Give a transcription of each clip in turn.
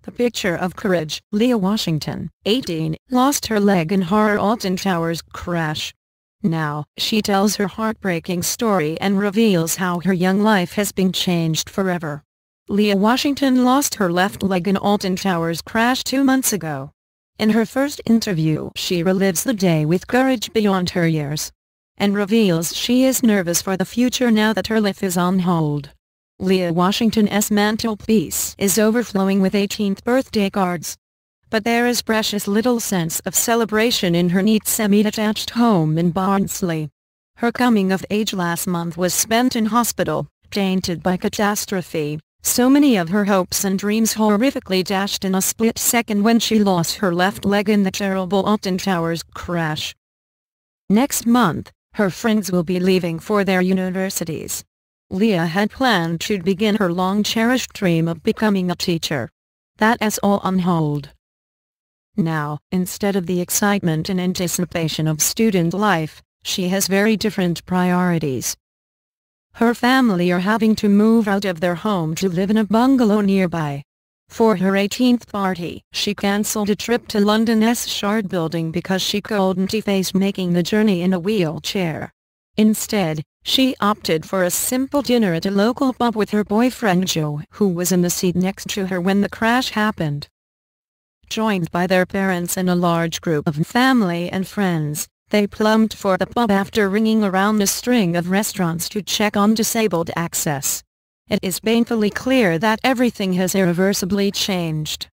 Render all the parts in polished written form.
The picture of courage. Leah Washington, 18, lost her leg in horror Alton Towers crash. Now, she tells her heartbreaking story and reveals how her young life has been changed forever. Leah Washington lost her left leg in Alton Towers crash 2 months ago. In her first interview, she relives the day with courage beyond her years, and reveals she is nervous for the future now that her life is on hold. Leah Washington's mantelpiece is overflowing with 18th birthday cards. But there is precious little sense of celebration in her neat semi-detached home in Barnsley. Her coming of age last month was spent in hospital, tainted by catastrophe. So many of her hopes and dreams horrifically dashed in a split second when she lost her left leg in the terrible Alton Towers crash. Next month, her friends will be leaving for their universities. Leah had planned to begin her long-cherished dream of becoming a teacher. That is all on hold. Now, instead of the excitement and anticipation of student life, she has very different priorities. Her family are having to move out of their home to live in a bungalow nearby. For her 18th party, she cancelled a trip to London's Shard building because she couldn't face making the journey in a wheelchair. Instead, she opted for a simple dinner at a local pub with her boyfriend Joe, who was in the seat next to her when the crash happened. Joined by their parents and a large group of family and friends, they plumped for the pub after ringing around a string of restaurants to check on disabled access. It is painfully clear that everything has irreversibly changed.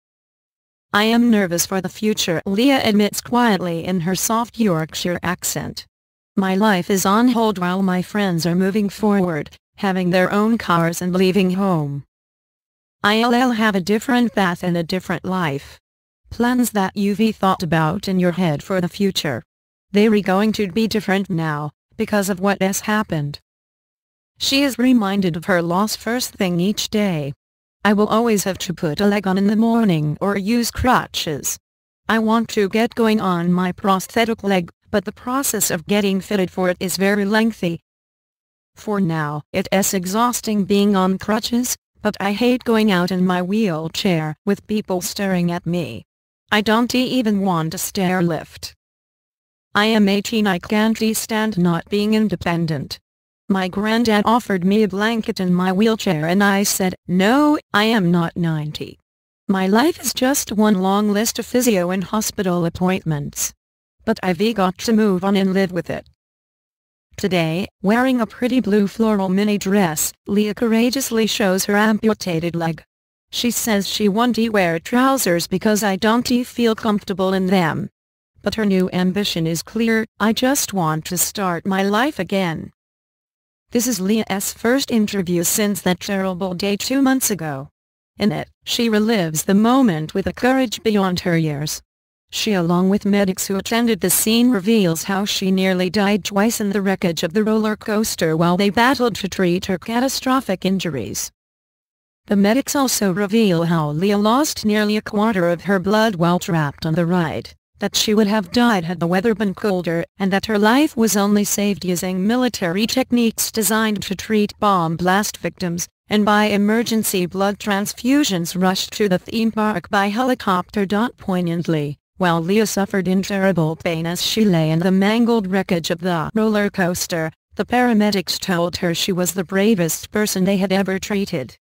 "I am nervous for the future," Leah admits quietly in her soft Yorkshire accent. "My life is on hold while my friends are moving forward, having their own cars and leaving home. I'll have a different path and a different life. Plans that you've thought about in your head for the future. They're going to be different now, because of what has happened." She is reminded of her loss first thing each day. "I will always have to put a leg on in the morning or use crutches. I want to get going on my prosthetic leg, but the process of getting fitted for it is very lengthy. For now, it's exhausting being on crutches, but I hate going out in my wheelchair with people staring at me. I don't even want a stair lift. I am 18, I can't stand not being independent. My granddad offered me a blanket in my wheelchair and I said, no, I am not 90. My life is just one long list of physio and hospital appointments. But I've got to move on and live with it." Today, wearing a pretty blue floral mini dress, Leah courageously shows her amputated leg. She says she won't wear trousers because I don't feel comfortable in them. But her new ambition is clear: "I just want to start my life again." This is Leah's first interview since that terrible day 2 months ago. In it, she relives the moment with a courage beyond her years. She, along with medics who attended the scene, reveals how she nearly died twice in the wreckage of the roller coaster while they battled to treat her catastrophic injuries. The medics also reveal how Leah lost nearly a quarter of her blood while trapped on the ride, that she would have died had the weather been colder, and that her life was only saved using military techniques designed to treat bomb blast victims, and by emergency blood transfusions rushed to the theme park by helicopter. Poignantly, while Leah suffered in terrible pain as she lay in the mangled wreckage of the roller coaster, the paramedics told her she was the bravest person they had ever treated.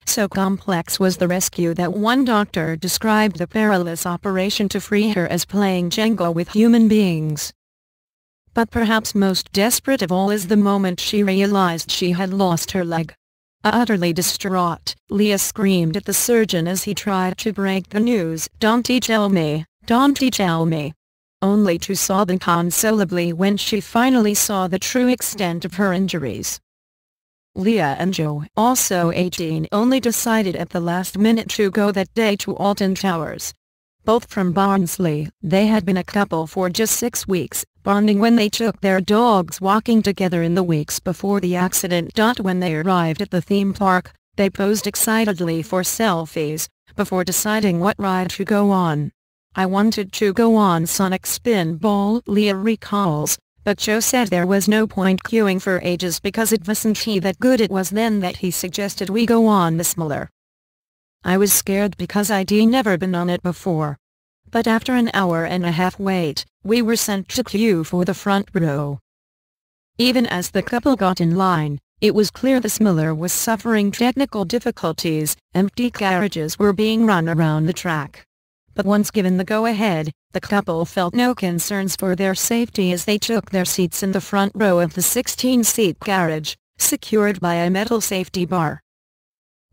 So complex was the rescue that one doctor described the perilous operation to free her as playing Jenga with human beings. But perhaps most desperate of all is the moment she realized she had lost her leg. Utterly distraught, Leah screamed at the surgeon as he tried to break the news, don't tell me, only to sob inconsolably when she finally saw the true extent of her injuries. Leah and Joe, also 18, only decided at the last minute to go that day to Alton Towers. Both from Barnsley, they had been a couple for just 6 weeks, bonding when they took their dogs walking together in the weeks before the accident. When they arrived at the theme park, they posed excitedly for selfies, before deciding what ride to go on. "I wanted to go on Sonic Spinball," Leah recalls, but Joe said there was no point queuing for ages because it wasn't that good. It was then that he suggested we go on the smaller I was scared because I'd never been on it before. But after an hour and a half wait, we were sent to queue for the front row. Even as the couple got in line, it was clear the smuggler was suffering technical difficulties. Empty carriages were being run around the track. But once given the go-ahead, the couple felt no concerns for their safety as they took their seats in the front row of the 16-seat carriage, secured by a metal safety bar.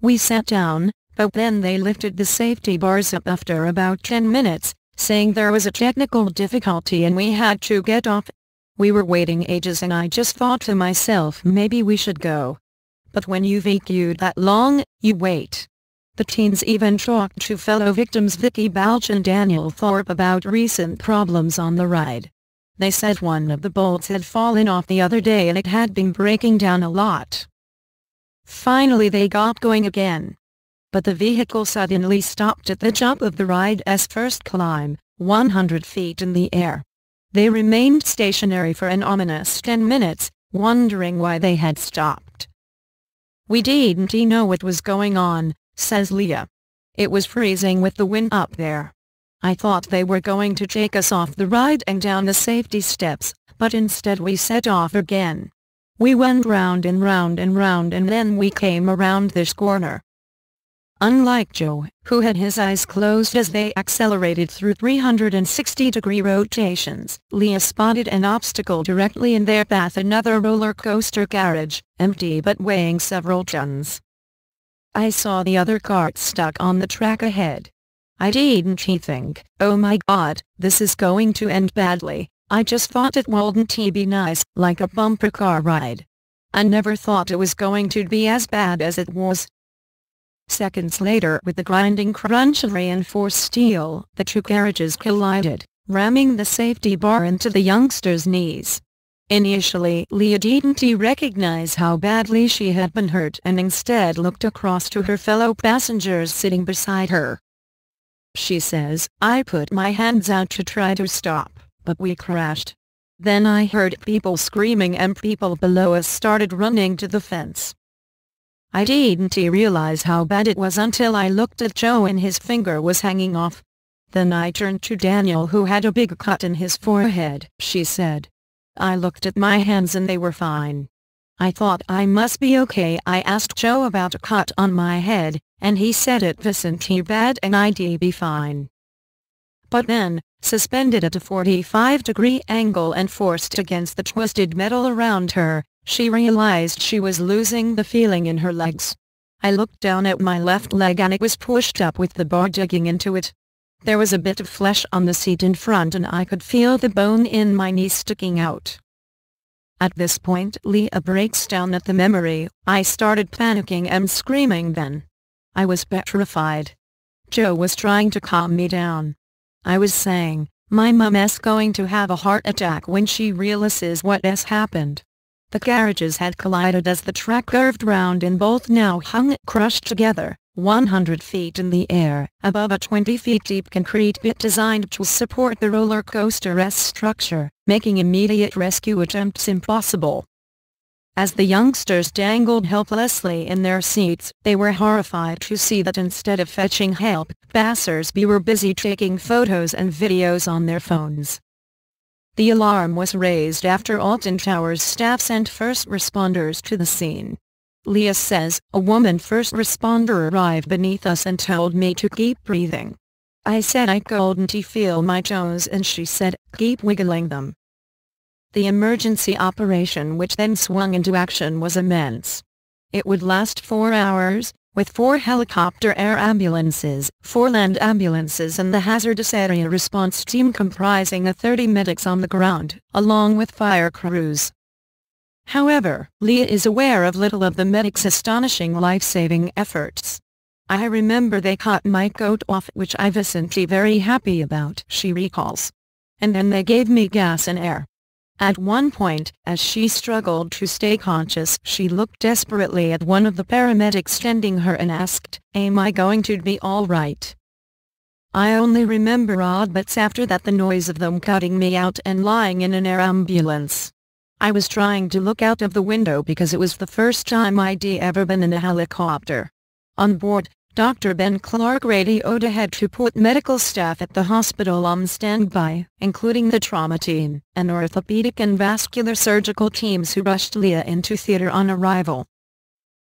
We sat down, but then they lifted the safety bars up after about 10 minutes, saying there was a technical difficulty and we had to get off. We were waiting ages and I just thought to myself maybe we should go. But when you've queued that long, you wait. The teens even talked to fellow victims Vicky Balch and Daniel Thorpe about recent problems on the ride. They said one of the bolts had fallen off the other day and it had been breaking down a lot. Finally they got going again. But the vehicle suddenly stopped at the top of the ride's first climb, 100 feet in the air. They remained stationary for an ominous 10 minutes, wondering why they had stopped. "We didn't know what was going on," says Leah. "It was freezing with the wind up there. I thought they were going to take us off the ride and down the safety steps, but instead we set off again. We went round and round and round and then we came around this corner." Unlike Joe, who had his eyes closed as they accelerated through 360-degree rotations, Leah spotted an obstacle directly in their path, another roller coaster carriage, empty but weighing several tons. "I saw the other cart stuck on the track ahead. I didn't think, oh my god, this is going to end badly. I just thought it wouldn't be nice, like a bumper car ride. I never thought it was going to be as bad as it was." Seconds later, with the grinding crunch of reinforced steel, the two carriages collided, ramming the safety bar into the youngster's knees. Initially, Leah didn't recognize how badly she had been hurt and instead looked across to her fellow passengers sitting beside her. She says, "I put my hands out to try to stop, but we crashed. Then I heard people screaming and people below us started running to the fence. I didn't realize how bad it was until I looked at Joe and his finger was hanging off. Then I turned to Daniel who had a big cut in his forehead," she said. "I looked at my hands and they were fine. I thought I must be okay. I asked Joe about a cut on my head, and he said it wasn't too bad and I'd be fine. But then, suspended at a 45-degree angle and forced against the twisted metal around her, she realized she was losing the feeling in her legs. I looked down at my left leg and it was pushed up with the bar digging into it. There was a bit of flesh on the seat in front and I could feel the bone in my knee sticking out." At this point, Leah breaks down at the memory. "I started panicking and screaming then. I was petrified. Joe was trying to calm me down. I was saying, my mom's going to have a heart attack when she realizes what has happened." The carriages had collided as the track curved round and both now hung crushed together, 100 feet in the air, above a 20 feet deep concrete pit designed to support the roller coaster's structure, making immediate rescue attempts impossible. As the youngsters dangled helplessly in their seats, they were horrified to see that instead of fetching help, passers-by were busy taking photos and videos on their phones. The alarm was raised after Alton Towers staff sent first responders to the scene. Leah says, "A woman first responder arrived beneath us and told me to keep breathing. I said I couldn't feel my toes and she said, keep wiggling them." The emergency operation which then swung into action was immense. It would last 4 hours, with 4 helicopter air ambulances, 4 land ambulances and the hazardous area response team comprising 30 medics on the ground, along with fire crews. However, Leah is aware of little of the medics' astonishing life-saving efforts. "I remember they cut my coat off, which I wasn't very happy about," she recalls. "And then they gave me gas and air." At one point, as she struggled to stay conscious, she looked desperately at one of the paramedics tending her and asked, "Am I going to be all right?" "I only remember odd bits after that, the noise of them cutting me out and lying in an air ambulance. I was trying to look out of the window because it was the first time I'd ever been in a helicopter. On board, Dr. Ben Clark radioed ahead to put medical staff at the hospital on standby, including the trauma team and orthopedic and vascular surgical teams who rushed Leah into theater on arrival.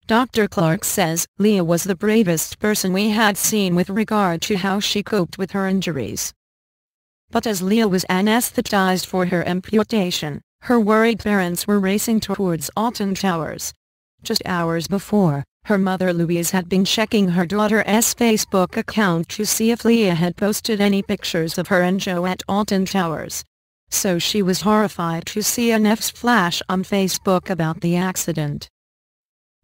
Dr. Clark says Leah was the bravest person we had seen with regard to how she coped with her injuries. But as Leah was anesthetized for her amputation, her worried parents were racing towards Alton Towers. Just hours before, her mother Louise had been checking her daughter's Facebook account to see if Leah had posted any pictures of her and Joe at Alton Towers. So she was horrified to see a news flash on Facebook about the accident.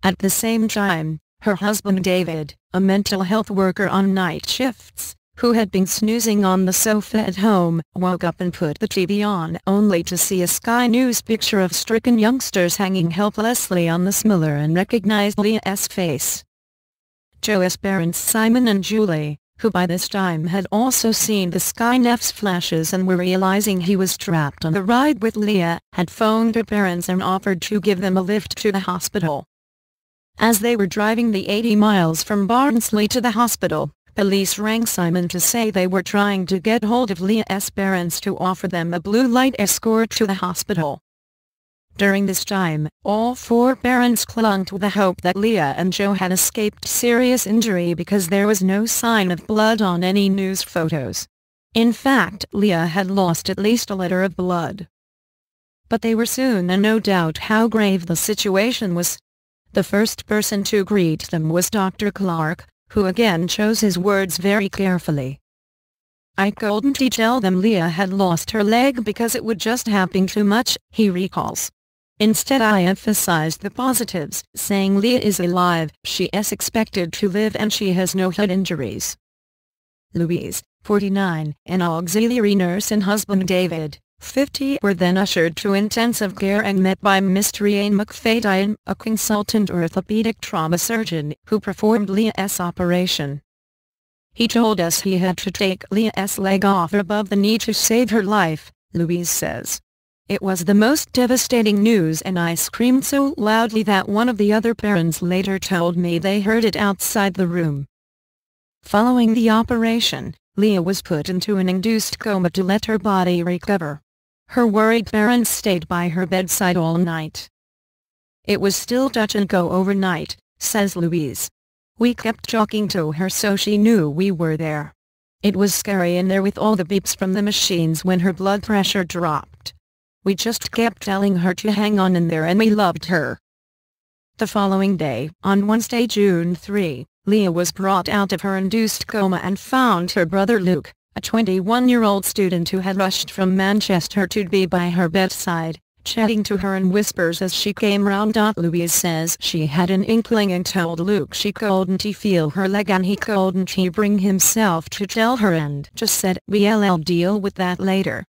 At the same time, her husband David, a mental health worker on night shifts, who had been snoozing on the sofa at home, woke up and put the TV on only to see a Sky News picture of stricken youngsters hanging helplessly on the smiller and recognized Leah's face. Joe's parents Simon and Julie, who by this time had also seen the Sky News flashes and were realizing he was trapped on the ride with Leah, had phoned her parents and offered to give them a lift to the hospital. As they were driving the 80 miles from Barnsley to the hospital, police rang Simon to say they were trying to get hold of Leah's parents to offer them a blue light escort to the hospital. During this time, all four parents clung to the hope that Leah and Joe had escaped serious injury because there was no sign of blood on any news photos. In fact, Leah had lost at least a liter of blood. But they were soon in no doubt how grave the situation was. The first person to greet them was Dr. Clark, who again chose his words very carefully. "I couldn't tell them Leah had lost her leg because it would just have been too much," he recalls. "Instead I emphasized the positives, saying Leah is alive, she is expected to live and she has no head injuries." Louise, 49, an auxiliary nurse and husband David, 50, were then ushered to intensive care and met by Mr. Ian McFadyen, a consultant orthopedic trauma surgeon who performed Leah's operation. "He told us he had to take Leah's leg off above the knee to save her life," Louise says. "It was the most devastating news and I screamed so loudly that one of the other parents later told me they heard it outside the room." Following the operation, Leah was put into an induced coma to let her body recover. Her worried parents stayed by her bedside all night. "It was still touch and go overnight," says Louise. "We kept talking to her so she knew we were there. It was scary in there with all the beeps from the machines when her blood pressure dropped. We just kept telling her to hang on in there and we loved her." The following day, on Wednesday, June 3, Leah was brought out of her induced coma and found her brother Luke, a 21-year-old student who had rushed from Manchester to be by her bedside, chatting to her in whispers as she came round. Louise says she had an inkling and told Luke she couldn't feel her leg and he couldn't bring himself to tell her and just said, "We'll deal with that later."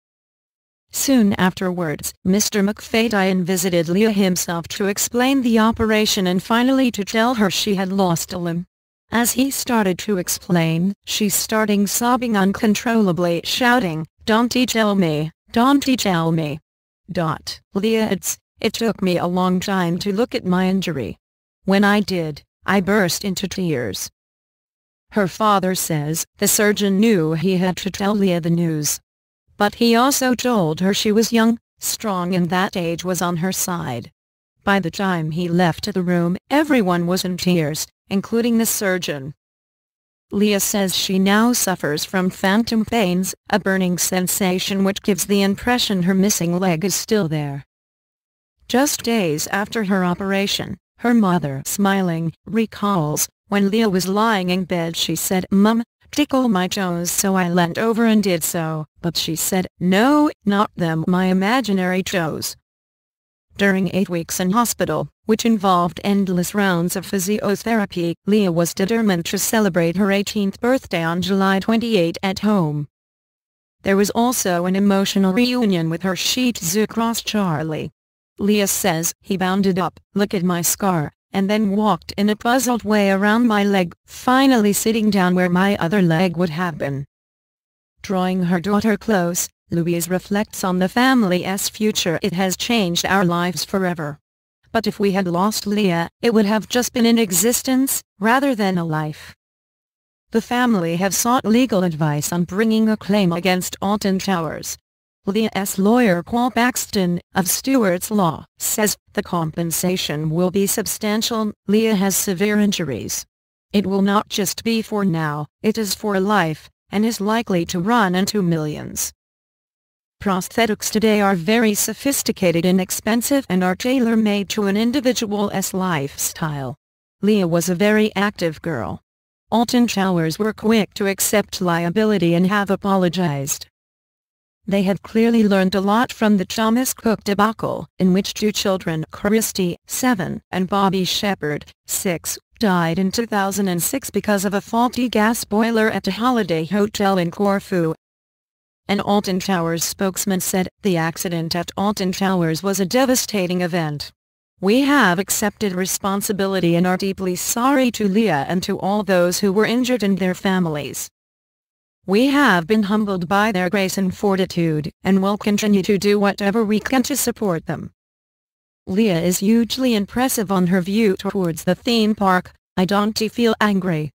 Soon afterwards, Mr. McFadyen visited Leah himself to explain the operation and finally to tell her she had lost a limb. As he started to explain, she started sobbing uncontrollably, shouting, "Don't tell me, don't tell me." Leah adds, "It took me a long time to look at my injury. When I did, I burst into tears." Her father says the surgeon knew he had to tell Leah the news. But he also told her she was young, strong and that age was on her side. By the time he left the room, everyone was in tears, including the surgeon. Leah says she now suffers from phantom pains, a burning sensation which gives the impression her missing leg is still there. Just days after her operation, her mother, smiling, recalls, when Leah was lying in bed she said, "Mum, tickle my toes," so I leant over and did so, but she said, "No, not them, my imaginary toes." During 8 weeks in hospital, which involved endless rounds of physiotherapy, Leah was determined to celebrate her 18th birthday on July 28 at home. There was also an emotional reunion with her Shih Tzu cross Charlie. Leah says, "He bounded up, look at my scar, and then walked in a puzzled way around my leg, finally sitting down where my other leg would have been." Drawing her daughter close, Louise reflects on the family's future. "It has changed our lives forever. But if we had lost Leah, it would have just been an existence, rather than a life. The family have sought legal advice on bringing a claim against Alton Towers. Leah's lawyer Paul Baxton, of Stewart's Law, says the compensation will be substantial. Leah has severe injuries. It will not just be for now, it is for life, and is likely to run into millions. Prosthetics today are very sophisticated and expensive and are tailor-made to an individual's lifestyle. Leah was a very active girl. Alton Towers were quick to accept liability and have apologized. They had clearly learned a lot from the Thomas Cook debacle, in which 2 children, Christy, 7, and Bobby Shepherd, 6, died in 2006 because of a faulty gas boiler at a holiday hotel in Corfu. An Alton Towers spokesman said, "The accident at Alton Towers was a devastating event. We have accepted responsibility and are deeply sorry to Leah and to all those who were injured and their families. We have been humbled by their grace and fortitude, and will continue to do whatever we can to support them." Leah is hugely impressive on her view towards the theme park. "I don't feel angry.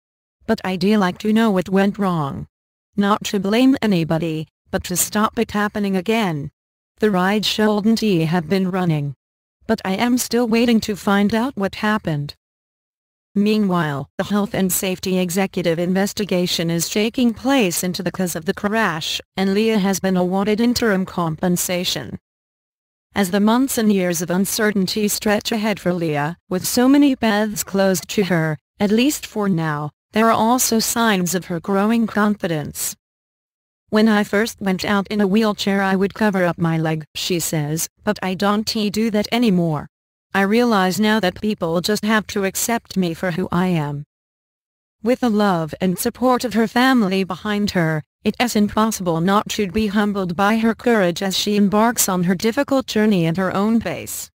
But I'd like to know what went wrong. Not to blame anybody, but to stop it happening again. The ride shouldn't have been running. But I am still waiting to find out what happened." Meanwhile, the Health and Safety Executive investigation is taking place into the cause of the crash, and Leah has been awarded interim compensation. As the months and years of uncertainty stretch ahead for Leah, with so many paths closed to her, at least for now, there are also signs of her growing confidence. "When I first went out in a wheelchair I would cover up my leg," she says, "but I don't do that anymore. I realize now that people just have to accept me for who I am." With the love and support of her family behind her, it is impossible not to be humbled by her courage as she embarks on her difficult journey at her own pace.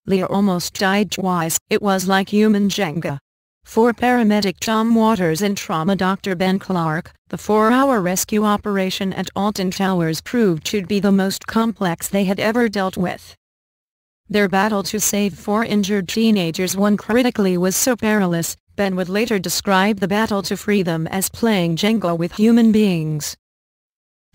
Leah almost died twice. It was like human Jenga. For paramedic Tom Waters and trauma doctor Ben Clark, the 4-hour rescue operation at Alton Towers proved to be the most complex they had ever dealt with. Their battle to save 4 injured teenagers won critically was so perilous, Ben would later describe the battle to free them as playing Jenga with human beings.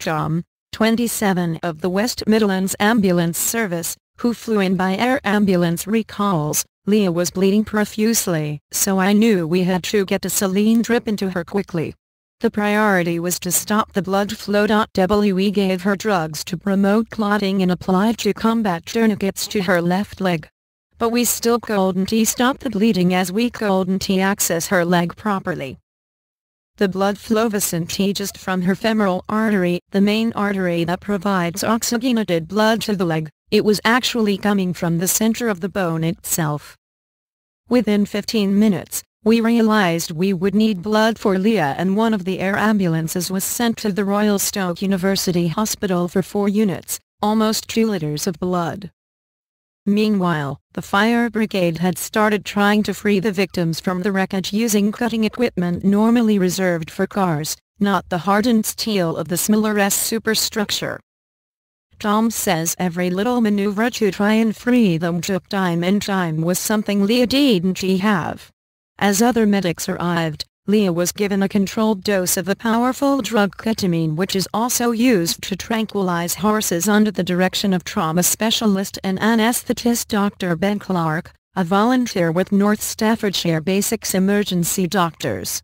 Tom, 27, of the West Midlands Ambulance Service, who flew in by air ambulance, recalls, "Leah was bleeding profusely, so I knew we had to get a saline drip into her quickly. The priority was to stop the blood flow. We gave her drugs to promote clotting and applied to combat tourniquets to her left leg. But we still couldn't stop the bleeding as we couldn't access her leg properly. The blood flow wasn't just from her femoral artery, the main artery that provides oxygenated blood to the leg. It was actually coming from the center of the bone itself. Within 15 minutes, we realized we would need blood for Leah, and one of the air ambulances was sent to the Royal Stoke University Hospital for 4 units, almost 2 liters of blood." Meanwhile, the fire brigade had started trying to free the victims from the wreckage using cutting equipment normally reserved for cars, not the hardened steel of the similar superstructure. Tom says every little maneuver to try and free them took time, and time was something Leah didn't have. As other medics arrived, Leah was given a controlled dose of a powerful drug, ketamine, which is also used to tranquilize horses, under the direction of trauma specialist and anesthetist Dr. Ben Clark, a volunteer with North Staffordshire Basics Emergency Doctors.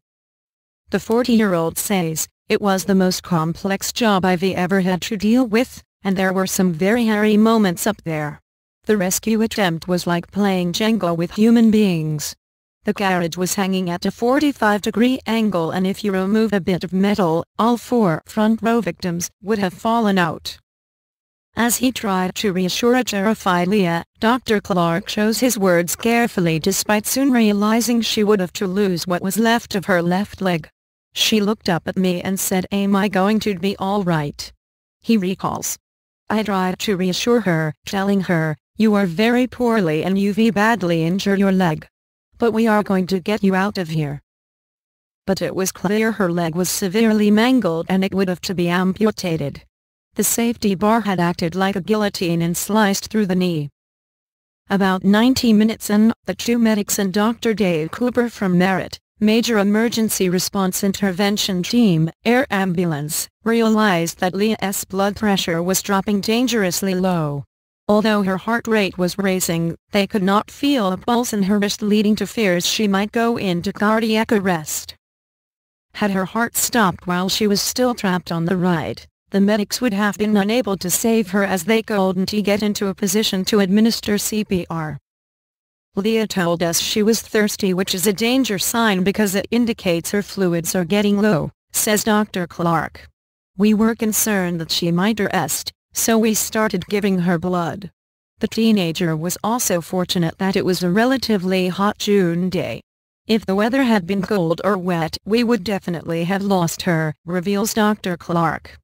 The 40-year-old says, "It was the most complex job I've ever had to deal with, and there were some very hairy moments up there. The rescue attempt was like playing Jenga with human beings. The carriage was hanging at a 45-degree angle, and if you remove a bit of metal, all 4 front row victims would have fallen out." As he tried to reassure a terrified Leah, Dr. Clark chose his words carefully, despite soon realizing she would have to lose what was left of her left leg. "She looked up at me and said, 'Am I going to be all right?'" He recalls. "I tried to reassure her, telling her, 'You are very poorly and you've badly injured your leg. But we are going to get you out of here.' But it was clear her leg was severely mangled and it would have to be amputated. The safety bar had acted like a guillotine and sliced through the knee. About 90 minutes in, the 2 medics and Dr. Dave Cooper from Merritt, Major Emergency Response Intervention Team, Air Ambulance, realized that Leah's blood pressure was dropping dangerously low. Although her heart rate was racing, they could not feel a pulse in her wrist, leading to fears she might go into cardiac arrest. Had her heart stopped while she was still trapped on the ride, the medics would have been unable to save her, as they couldn't get into a position to administer CPR. Leah told us she was thirsty, which is a danger sign because it indicates her fluids are getting low, says Dr. Clark. We were concerned that she might arrest, so we started giving her blood. The teenager was also fortunate that it was a relatively hot June day. If the weather had been cold or wet, we would definitely have lost her, reveals Dr. Clark.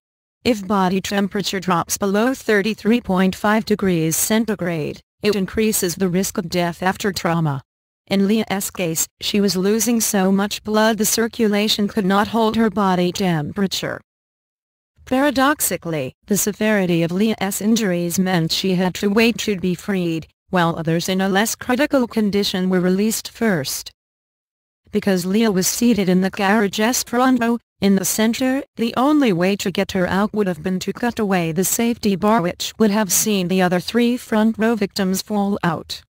If body temperature drops below 33.5 degrees centigrade, it increases the risk of death after trauma. In Leah's case, she was losing so much blood the circulation could not hold her body temperature. Paradoxically, the severity of Leah's injuries meant she had to wait to be freed, while others in a less critical condition were released first. Because Leah was seated in the carriage's front row, in the center, the only way to get her out would have been to cut away the safety bar, which would have seen the other 3 front row victims fall out.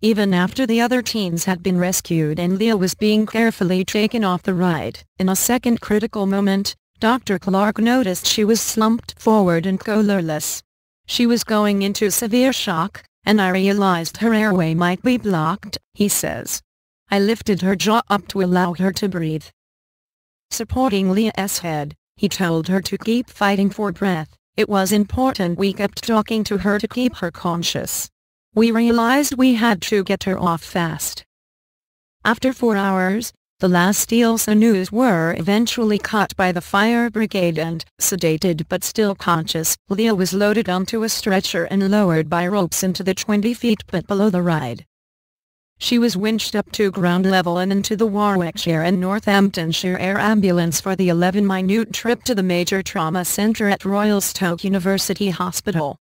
Even after the other teens had been rescued and Leah was being carefully taken off the ride, in a second critical moment, Dr. Clark noticed she was slumped forward and colorless. She was going into severe shock, and I realized her airway might be blocked, he says. I lifted her jaw up to allow her to breathe. Supporting Leah's head, he told her to keep fighting for breath. It was important we kept talking to her to keep her conscious. We realized we had to get her off fast. After 4 hours, the last news were eventually cut by the fire brigade and, sedated but still conscious, Leah was loaded onto a stretcher and lowered by ropes into the 20 feet pit below the ride. She was winched up to ground level and into the Warwickshire and Northamptonshire Air Ambulance for the 11-minute trip to the Major Trauma Centre at Royal Stoke University Hospital.